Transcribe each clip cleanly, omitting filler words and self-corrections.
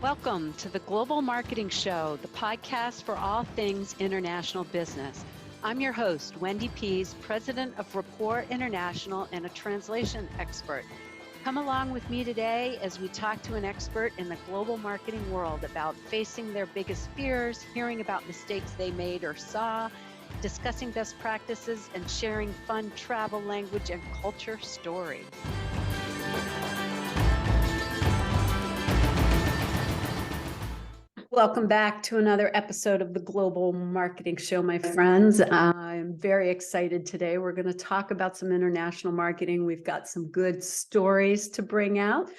Welcome to the Global Marketing Show, the podcast for all things international business. I'm your host, Wendy Pease, president of Rapport International and a translation expert. Come along with me today as we talk to an expert in the global marketing world about facing their biggest fears, hearing about mistakes they made or saw, discussing best practices, and sharing fun travel, language, and culture stories. Welcome back to another episode of the Global Marketing Show, my friends. I'm very excited today. We're going to talk about some international marketing. We've got some good stories to bring out.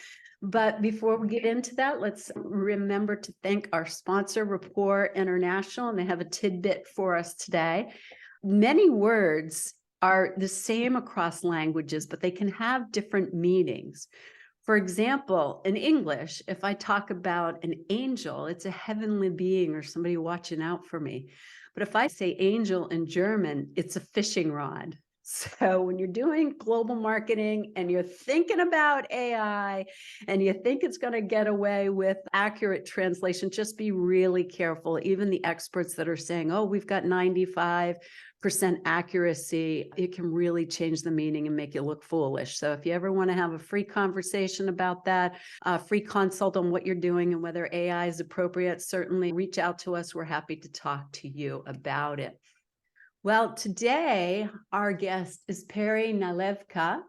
But before we get into that, let's remember to thank our sponsor, Rapport International, and they have a tidbit for us today. Many words are the same across languages, but they can have different meanings. For example, in English, if I talk about an angel, it's a heavenly being or somebody watching out for me. But if I say angel in German, it's a fishing rod. So when you're doing global marketing and you're thinking about AI and you think it's going to get away with accurate translation, just be really careful. Even the experts that are saying, oh, we've got 95% accuracy, it can really change the meaning and make you look foolish. So if you ever want to have a free conversation about that, a free consult on what you're doing and whether AI is appropriate, certainly reach out to us. We're happy to talk to you about it. Well, today our guest is Perry Nalewka,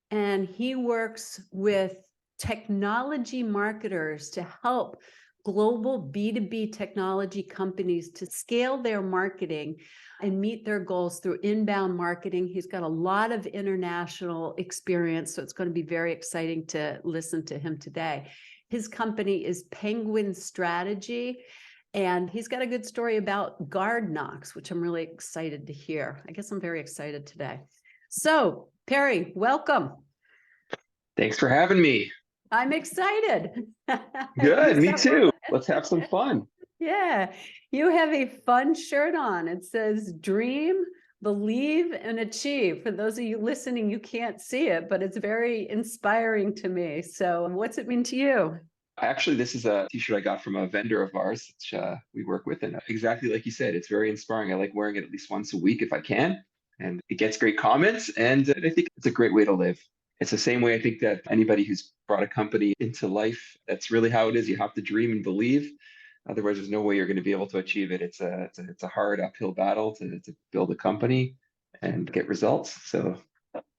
and he works with technology marketers to help global B2B technology companies to scale their marketing and meet their goals through inbound marketing. He's got a lot of international experience, so it's going to be very exciting to listen to him today. His company is Penguin Strategy, and he's got a good story about GuardKnox, which I'm really excited to hear. I guess I'm very excited today. So, Perry, welcome. Thanks for having me. I'm excited. Good, me too. Let's have some fun. Yeah, you have a fun shirt on. It says dream, believe, and achieve. For those of you listening, you can't see it, but it's very inspiring to me. So what's it mean to you? Actually, this is a t-shirt I got from a vendor of ours, which we work with. And exactly like you said, it's very inspiring. I like wearing it at least once a week if I can. And it gets great comments. And I think it's a great way to live. It's the same way I think that anybody who's brought a company into life, that's really how it is. You have to dream and believe. Otherwise, there's no way you're going to be able to achieve it. It's a hard uphill battle to build a company and get results. So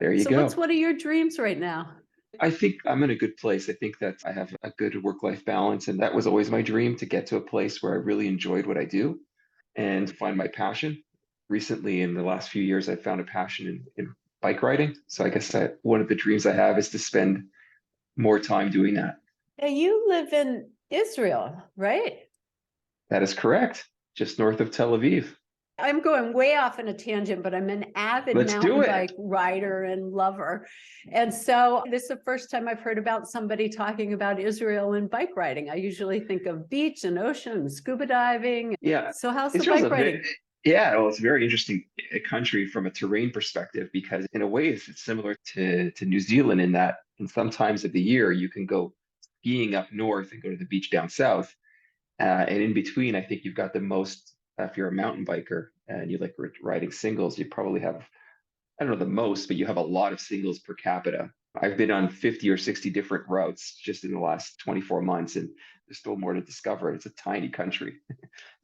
there you go. So what are your dreams right now? I think I'm in a good place. I think that I have a good work-life balance, and that was always my dream, to get to a place where I really enjoyed what I do and find my passion. Recently, in the last few years, I've found a passion in bike riding. So I guess one of the dreams I have is to spend more time doing that. Now, you live in Israel, right? That is correct. Just north of Tel Aviv. I'm going way off in a tangent, but I'm an avid mountain bike rider and lover. And so this is the first time I've heard about somebody talking about Israel and bike riding. I usually think of beach and ocean and scuba diving. Yeah. So how's Israel's the bike riding? Yeah, well, it's a very interesting country from a terrain perspective, because in a way it's similar to New Zealand in that in some times of the year you can go skiing up north and go to the beach down south. And in between, I think you've got the most, if you're a mountain biker and you like riding singles, you probably have, I don't know the most, but you have a lot of singles per capita. I've been on 50 or 60 different routes just in the last 24 months, and there's still more to discover. It's a tiny country.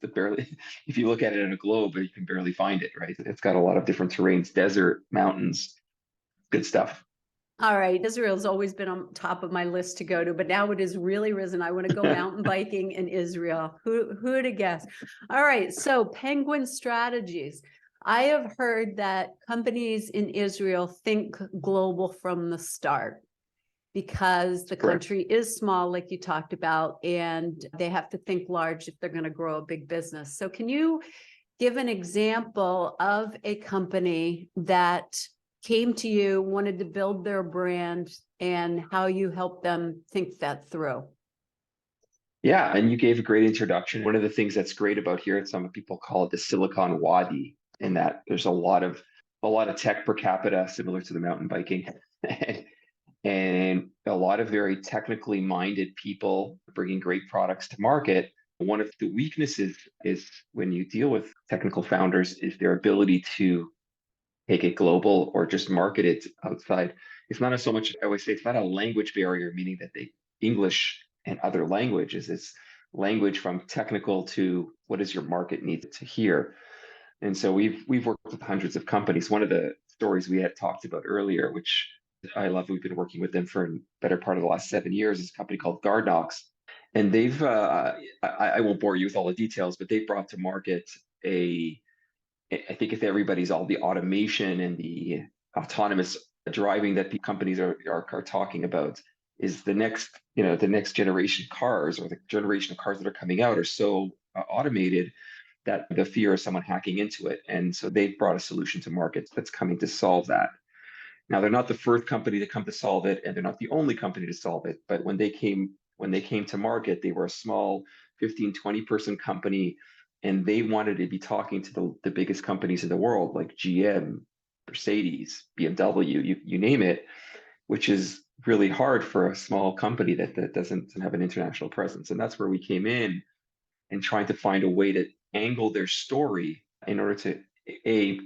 If you look at it on a globe, you can barely find it, right? It's got a lot of different terrains, desert, mountains, good stuff. All right, Israel's always been on top of my list to go to, but now it has really risen. I want to go mountain biking in Israel. Who'd have guessed? All right, so Penguin Strategies. I have heard that companies in Israel think global from the start because the country is small, like you talked about, and they have to think large if they're going to grow a big business. So can you give an example of a company that came to you, wanted to build their brand, and how you helped them think that through? Yeah, and you gave a great introduction. One of the things that's great about here, some people call it the Silicon Wadi, in that there's a lot of tech per capita, similar to the mountain biking, and a lot of very technically minded people bringing great products to market. One of the weaknesses is when you deal with technical founders is their ability to take it global or just market it outside. It's not so much, I always say it's not a language barrier, meaning that they English and other languages. It's language from technical to what does your market need to hear. And so we've worked with hundreds of companies. One of the stories we had talked about earlier, which I love, we've been working with them for a better part of the last 7 years, is a company called GuardKnox. And I won't bore you with all the details, but they've brought to market I think if everybody's all the automation and the autonomous driving that the companies are talking about is the next, the next generation cars or the generation of cars that are coming out are so automated that the fear of someone hacking into it. And so they've brought a solution to market that's coming to solve that. Now they're not the first company to come to solve it, and they're not the only company to solve it. But when they came to market, they were a small 15, 20 person company, and they wanted to be talking to the biggest companies in the world, like GM, Mercedes, BMW, you name it, which is really hard for a small company that doesn't have an international presence. And that's where we came in and trying to find a way to angle their story in order to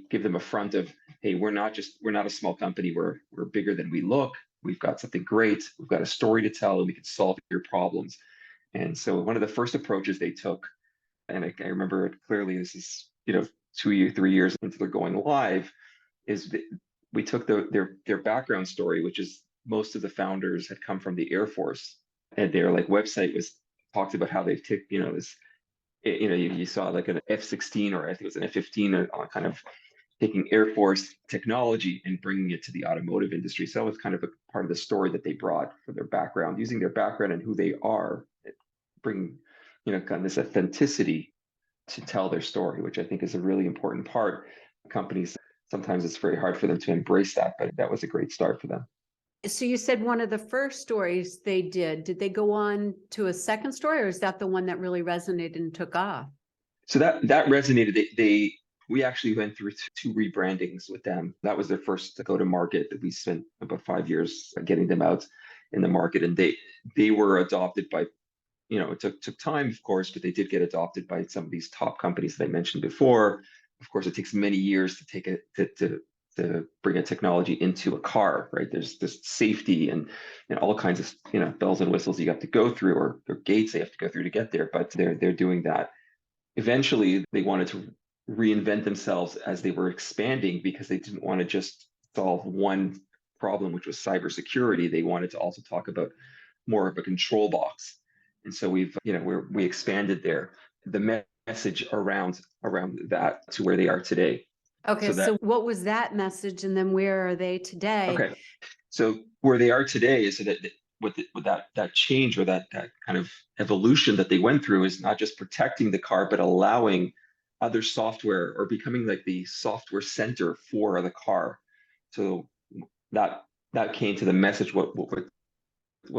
give them a front of, hey, we're not a small company, we're bigger than we look, we've got something great, we've got a story to tell, and we can solve your problems. And so one of the first approaches they took, and I remember it clearly, this is 2 3 years into their going live, is that we took their background story, which is most of the founders had come from the Air Force, and their like website was talked about how they've taken this, you saw like an F-16, or I think it was an F-15, kind of taking Air Force technology and bringing it to the automotive industry. So that was kind of a part of the story that they brought for their background, using their background and who they are, bring kind of this authenticity to tell their story, which I think is a really important part. Companies, sometimes it's very hard for them to embrace that, but that was a great start for them. So you said one of the first stories they did they go on to a second story, or is that the one that really resonated and took off? So that resonated. We actually went through two rebrandings with them. That was their first go to market. That we spent about 5 years getting them out in the market, and they were adopted by, it took time, of course, but they did get adopted by some of these top companies that I mentioned before. Of course, it takes many years to take it to bring a technology into a car, right? There's this safety and all kinds of bells and whistles you have to go through, or gates they have to go through to get there. But they're doing that. Eventually, they wanted to reinvent themselves as they were expanding, because they didn't want to just solve one problem, which was cybersecurity. They wanted to also talk about more of a control box. And so we expanded the message around that to where they are today. Okay, so what was that message, and then where are they today? Okay, so where they are today is that with that change, or that kind of evolution that they went through, is not just protecting the car, but allowing other software, or becoming like the software center for the car. So that came to the message what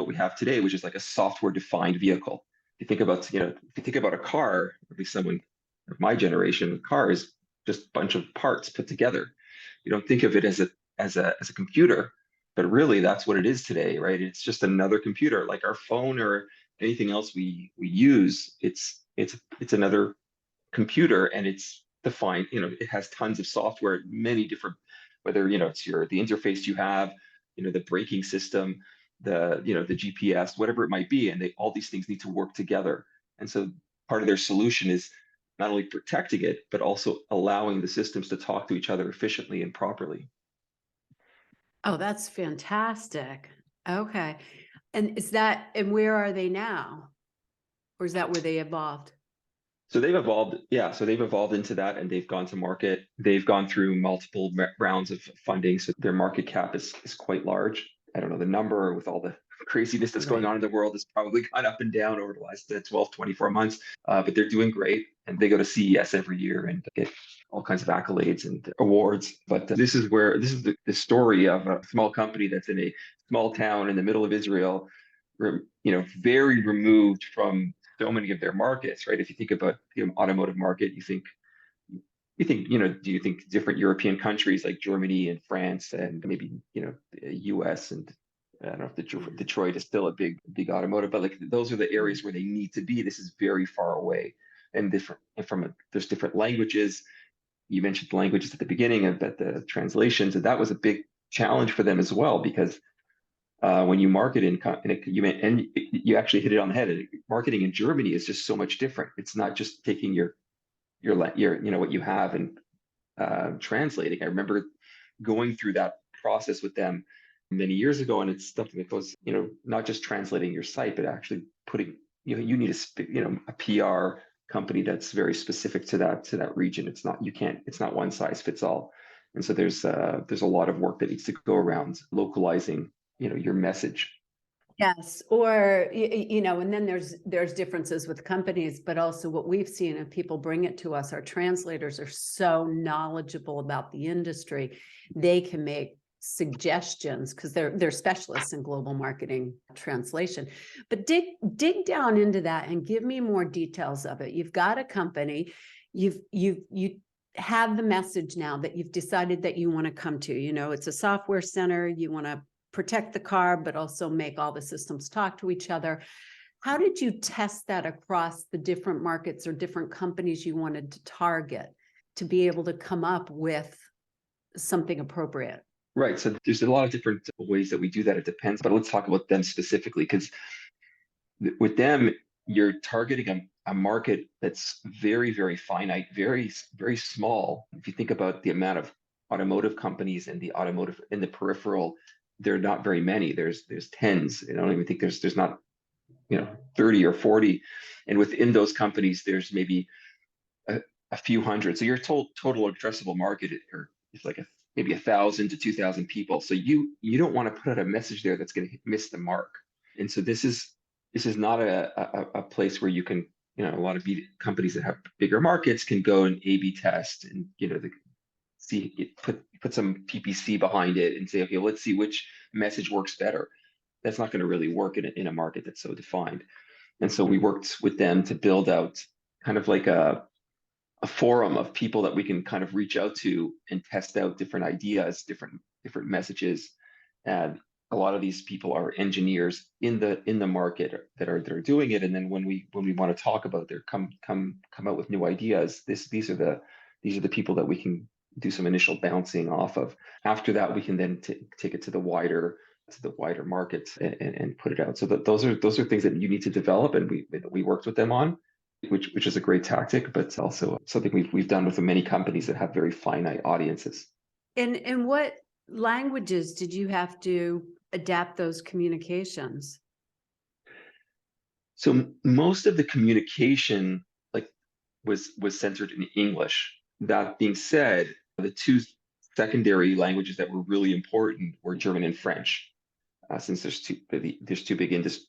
we have today, which is like a software defined vehicle. If you think about a car, at least someone of my generation, a car is just a bunch of parts put together. You don't think of it as a computer, but really that's what it is today, right? It's just another computer, like our phone or anything else we use. It's another computer, and it's defined. It has tons of software, many different, whether it's the interface you have, the braking system, the GPS, whatever it might be, and all these things need to work together. And so part of their solution is not only protecting it, but also allowing the systems to talk to each other efficiently and properly. Oh, that's fantastic. Okay. And where are they now? Or is that where they evolved? So they've evolved, yeah. So they've evolved into that, and they've gone to market. They've gone through multiple rounds of funding, so their market cap is quite large. I don't know the number, with all the craziness that's going on in the world. It's probably gone up and down over the last 12, 24 months, but they're doing great. And they go to CES every year and get all kinds of accolades and awards. But this is the story of a small company that's in a small town in the middle of Israel, very removed from so many of their markets, right? If you think about the automotive market, do you think different European countries like Germany and France and maybe, US and I don't know if Detroit is still a big automotive, but like those are the areas where they need to be. This is very far away and different. And there's different languages. You mentioned languages at the beginning of that the translations, and that was a big challenge for them as well because when you market you actually hit it on the head. Marketing in Germany is just so much different. It's not just taking your what you have and translating. I remember going through that process with them many years ago, and it's something that goes, not just translating your site, but actually putting, you need a PR company that's very specific to that region. It's not one size fits all. And so there's a lot of work that needs to go around localizing, your message. Yes, or and then there's differences with companies, but also what we've seen, and people bring it to us, our translators are so knowledgeable about the industry. They can make suggestions because they're specialists in global marketing translation. But dig down into that and give me more details of it. You've got a company, you have the message now that you've decided that you want to come to. It's a software center, you want to protect the car, but also make all the systems talk to each other. How did you test that across the different markets or different companies you wanted to target to be able to come up with something appropriate? Right. So there's a lot of different ways that we do that. It depends, but let's talk about them specifically, because with them, you're targeting a market that's very, very finite, very, very small. If you think about the amount of automotive companies and the automotive in the peripheral, there are not very many. There's tens. I don't even think there's not 30 or 40, and within those companies there's maybe a few hundred. So your total addressable market is like maybe 1,000 to 2,000 people. So you don't want to put out a message there that's going to miss the mark. And so this is not a place where you can, a lot of companies that have bigger markets can go and A/B test and put some PPC behind it and say, okay, let's see which message works better. That's not going to really work in a market that's so defined. And so we worked with them to build out kind of like a forum of people that we can kind of reach out to and test out different ideas, different messages. And a lot of these people are engineers in the market that are doing it. And then when we want to talk about their come out with new ideas, these are the people that we can do some initial bouncing off of. After that, we can then take it to the wider market and put it out. So those are things that you need to develop, and we worked with them on, which is a great tactic, but also something we've done with many companies that have very finite audiences. And what languages did you have to adapt those communications? So most of the communication was centered in English. That being said, the two secondary languages that were really important were German and French, since there's two big industries.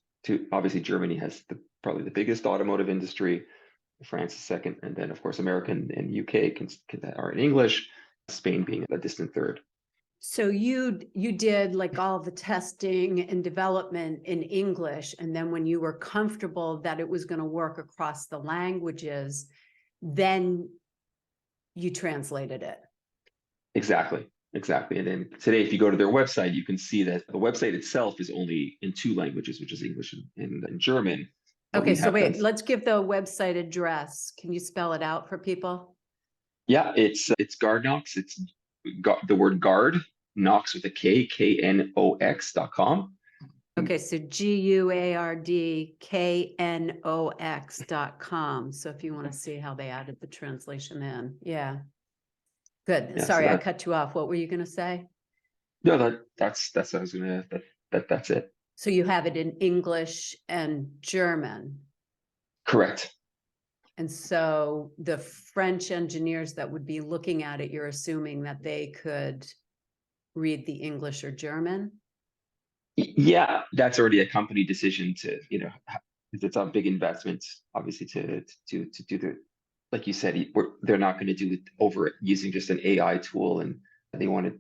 Obviously, Germany has probably the biggest automotive industry, France is second, and then of course America and UK are in English, Spain being a distant third. So you did like all the testing and development in English, and then when you were comfortable that it was going to work across the languages, then you translated it. Exactly. And then today, if you go to their website, you can see that the website itself is only in two languages, which is English and German. Okay, so wait, let's give the website address. Can you spell it out for people? Yeah, it's GuardKnox. It's the word guard, Knox with a K, KNOX.com. Okay, so GuardKnox.com. So if you want to see how they added the translation in. Yeah. Good. Yeah, Sorry, I cut you off. What were you going to say? No, that's what I was gonna. That's it. So you have it in English and German. Correct. And so the French engineers that would be looking at it, you're assuming that they could read the English or German? Yeah, that's already a company decision to, it's a big investment, obviously, to do the, like you said, they're not going to do it over using just an AI tool. And they want to,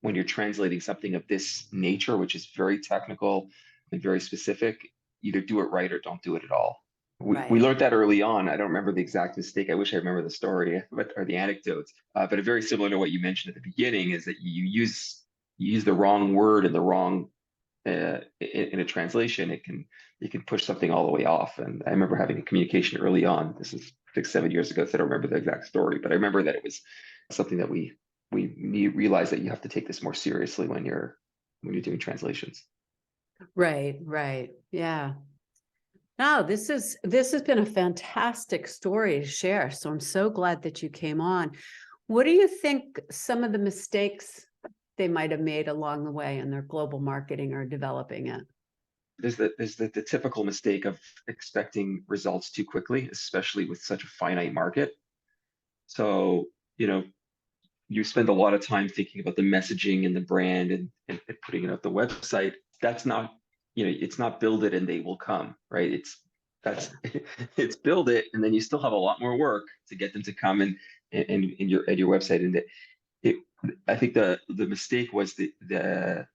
when you're translating something of this nature, which is very technical and very specific, either do it right or don't do it at all. We learned that early on. I don't remember the exact mistake. I wish I remember the story or the anecdotes, but very similar to what you mentioned at the beginning is that you use the wrong word in the wrong in a translation, it can push something all the way off. And I remember having a communication early on. This is 6, 7 years ago, so I don't remember the exact story, but I remember that it was something that we need realize that you have to take this more seriously when you're doing translations. Right, right. Yeah. No, this has been a fantastic story to share. So I'm so glad that you came on. What do you think some of the mistakes they might have made along the way in their global marketing or developing it? There's the typical mistake of expecting results too quickly, especially with such a finite market. So, you know, you spend a lot of time thinking about the messaging and the brand and putting it up the website. That's not, it's not build it and they will come, right? That's it's build it, and then you still have a lot more work to get them to come and in your at your website. And it I think the mistake was the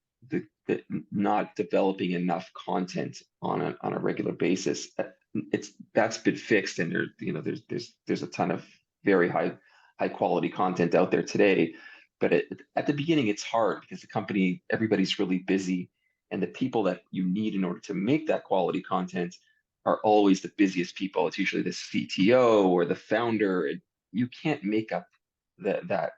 not developing enough content on a regular basis. That's been fixed, and there's a ton of very high quality content out there today. But at the beginning, it's hard because everybody's really busy, and the people that you need in order to make that quality content are always the busiest people. It's usually the CTO or the founder, and you can't make up that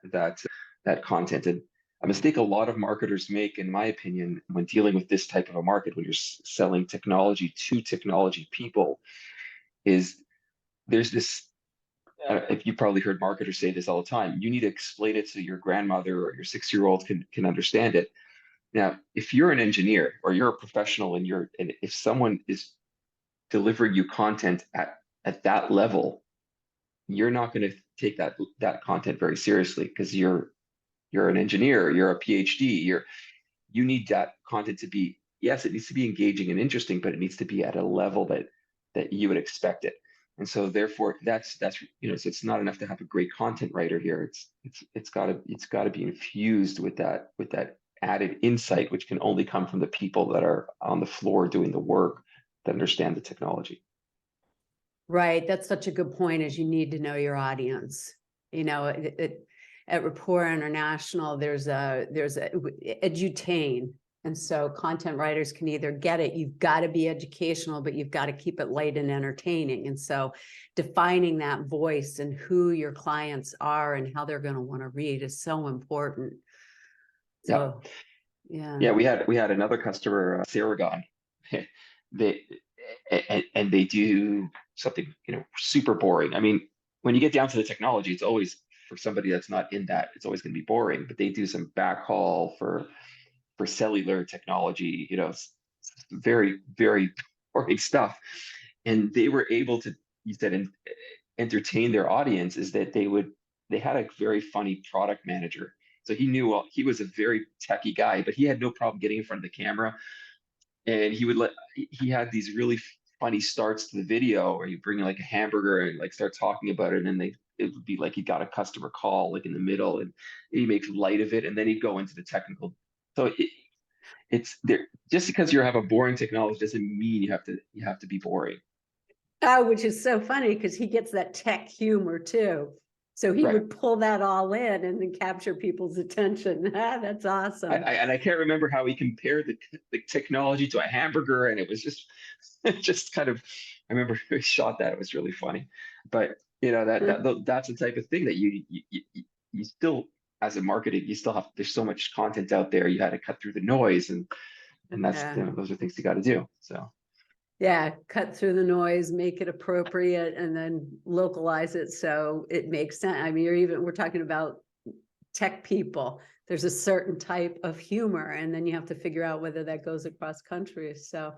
content. And a mistake a lot of marketers make, in my opinion, when dealing with this type of a market, when you're selling technology to technology people, is there's this. If you probably heard marketers say this all the time, you need to explain it so your grandmother or your 6-year-old can understand it. Now, if you're an engineer or you're a professional and if someone is delivering you content at that level, you're not going to take that content very seriously because you're an engineer, you're a PhD, you need that content to be, yes, it needs to be engaging and interesting, but it needs to be at a level that you would expect it. And so therefore so it's not enough to have a great content writer here. It's got to be infused with that added insight, which can only come from the people that are on the floor doing the work, that understand the technology. Right. That's such a good point, is you need to know your audience. At Rapport International, there's edutain. And so content writers can either get it, you've got to be educational, but you've got to keep it light and entertaining. And so defining that voice and who your clients are and how they're going to want to read is so important. So, yeah. Yeah, we had another customer, Saragon. They and they do something, super boring. I mean, when you get down to the technology, it's always, for somebody that's not in that, it's always going to be boring. But they do some backhaul for cellular technology, very, very boring stuff. And they were able to, you said, entertain their audience. Is that they had a very funny product manager. So he was a very techy guy, but he had no problem getting in front of the camera. And he had these really funny starts to the video where you bring in like a hamburger and like start talking about it. And then it would be like he got a customer call like in the middle, and he makes light of it. And then he'd go into the technical. So it's there. Just because you have a boring technology doesn't mean you have to be boring. Oh, which is so funny because he gets that tech humor too. So he Right. would pull that all in and then capture people's attention. That's awesome. I can't remember how he compared the technology to a hamburger, and it was just kind of. I remember he shot that; it was really funny. But that's the type of thing that you still, as a marketing, you still have. There's so much content out there. You had to cut through the noise, and those are things you got to do. So. Yeah, cut through the noise, make it appropriate, and then localize it so it makes sense. I mean, we're talking about tech people. There's a certain type of humor, and then you have to figure out whether that goes across countries. So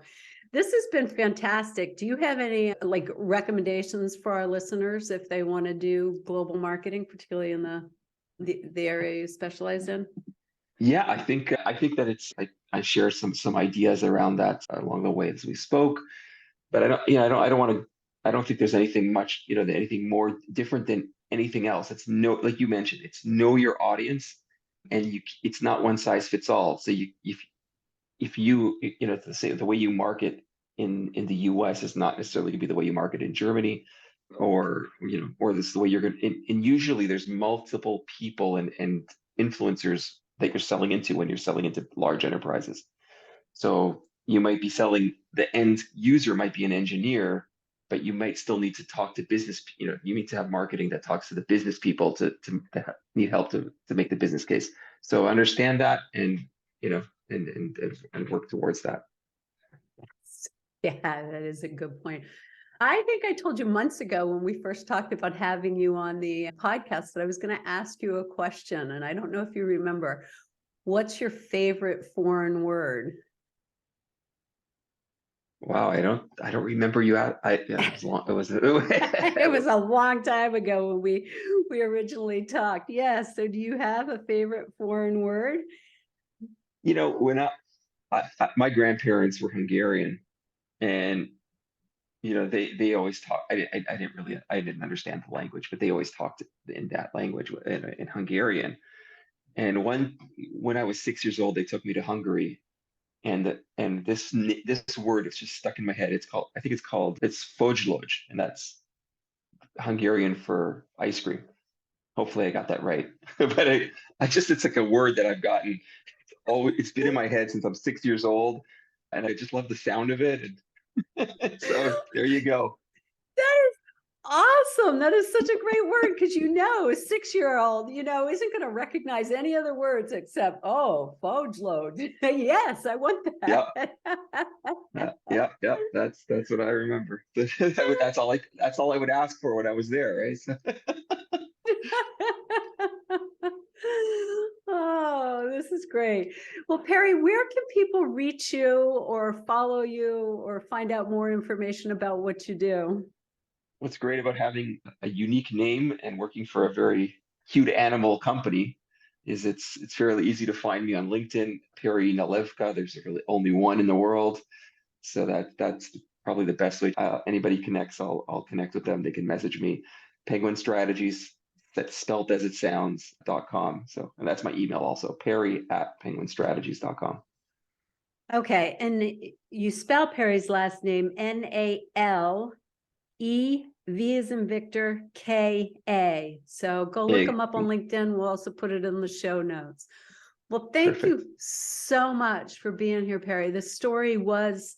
this has been fantastic. Do you have any recommendations for our listeners if they want to do global marketing, particularly in the area you specialize in? Yeah, I think that I share some ideas around that along the way as we spoke, but I don't think there's anything much, anything more different than anything else. It's like you mentioned, it's know your audience, and it's not one size fits all. So if the way you market in the US is not necessarily going to be the way you market in Germany, or this is the way you're going to, and usually there's multiple people and influencers that you're selling into when you're selling into large enterprises. So you might be selling, the end user might be an engineer, but you might still need to talk to business, you need to have marketing that talks to the business people to need help to make the business case. So understand that and, and work towards that. Yeah, that is a good point. I think I told you months ago when we first talked about having you on the podcast that I was going to ask you a question, and I don't know if you remember. What's your favorite foreign word? Wow, I don't remember you at yeah, it was long. It was It was a long time ago when we originally talked. Yes. So do you have a favorite foreign word? when my grandparents were Hungarian, and they always talk. I didn't understand the language, but they always talked in that language, in Hungarian. And when I was 6 years old, they took me to Hungary, and this word is just stuck in my head. It's fogyloj, and that's Hungarian for ice cream. Hopefully I got that right. But it's like a word that I've gotten. Oh, it's been in my head since I'm 6 years old, and I just love the sound of it. And so there you go. That is awesome. That is such a great word because a 6-year-old, isn't going to recognize any other words except, oh, fudge load. Yes, I want that. Yeah. That's what I remember. That's all I would ask for when I was there, right? So, Oh, this is great. Well, Perry, where can people reach you or follow you or find out more information about what you do? what's great about having a unique name and working for a very cute animal company is it's fairly easy to find me on LinkedIn, Perry Nalevka. There's really only one in the world. So that's probably the best way. Anybody connects, I'll connect with them. They can message me. Penguin Strategies, that's spelled as it sounds.com. So, and that's my email also, perry@penguinstrategies.com. Okay, and you spell Perry's last name Nale, V as in Victor, Ka. So go look him up on LinkedIn. We'll also put it in the show notes. Well, thank you so much for being here, Perry. The story was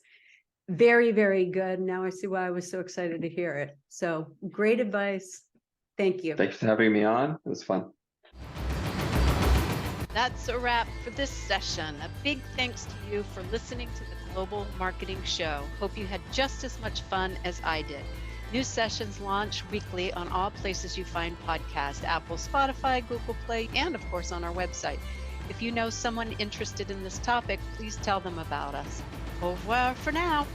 very, very good. Now I see why I was so excited to hear it. So great advice. Thank you. Thanks for having me on. It was fun. That's a wrap for this session. A big thanks to you for listening to the Global Marketing Show. Hope you had just as much fun as I did. New sessions launch weekly on all places you find podcasts, Apple, Spotify, Google Play, and of course on our website. If you know someone interested in this topic, please tell them about us. Au revoir for now.